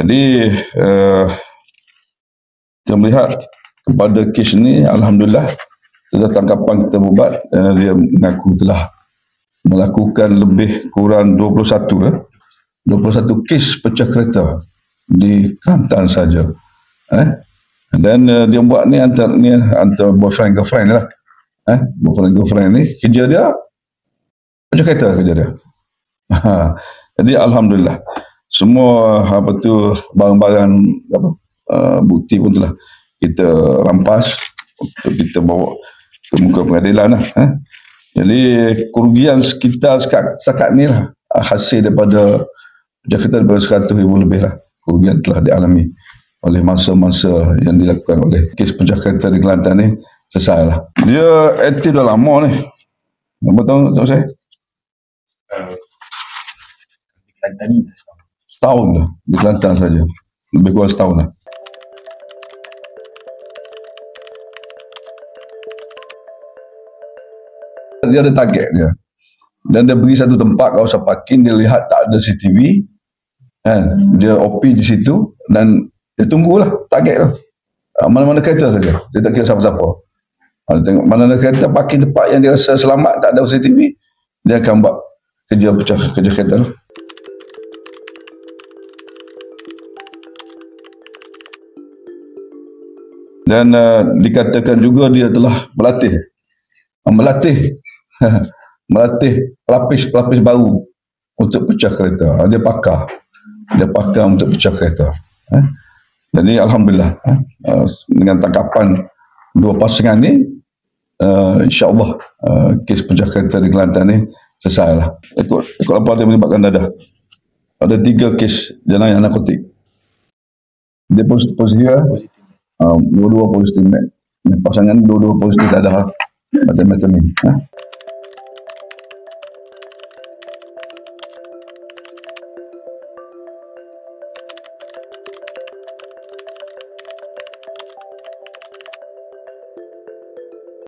Jadi kita melihat kepada kes ni, alhamdulillah sudah tangkapan kita buat. Dia mengaku telah melakukan lebih kurang 21 kes pecah kereta di Kelantan saja. Dan dia buat ni antara boyfriend girlfriend lah. Boyfriend girlfriend ni kerja dia pecah kereta kerja dia. Jadi alhamdulillah semua barang-barang bukti pun telah kita rampas untuk kita bawa ke muka pengadilan lah. Jadi kerugian sekitar setakat ni lah hasil daripada pecah kereta daripada 100,000 lebih lah kerugian telah dialami oleh masa-masa yang dilakukan oleh kes pecah kereta di Kelantan ni. Selesai lah. Dia aktif dah lama ni. Berapa tahun tahu saya? Di Kelantan ni setahun dah. Di Kelantan saja. Lebih kurang setahun dah. Dia ada target dia. Dan dia pergi satu tempat kawasan parking, dia lihat tak ada CCTV. Dia OP di situ dan dia tunggulah target tu. Mana-mana kereta saja. Dia tak kira siapa-siapa. Tengok mana-mana kereta parking tempat yang dia rasa selamat tak ada CCTV, dia akan buat kerja kereta tu. Dan dikatakan juga dia telah melatih pelapis baru untuk pecah kereta. Dia pakar untuk pecah kereta. Jadi alhamdulillah dengan tangkapan dua pasangan ni, insya-Allah kes pecah kereta di Kelantan ni selesai lah. Ikut apa dia melibatkan dadah. Ada 3 kes jenayah narkotik. Dia positif dua-dua positif. Pasangan dua-dua positif dadah methamphetamine.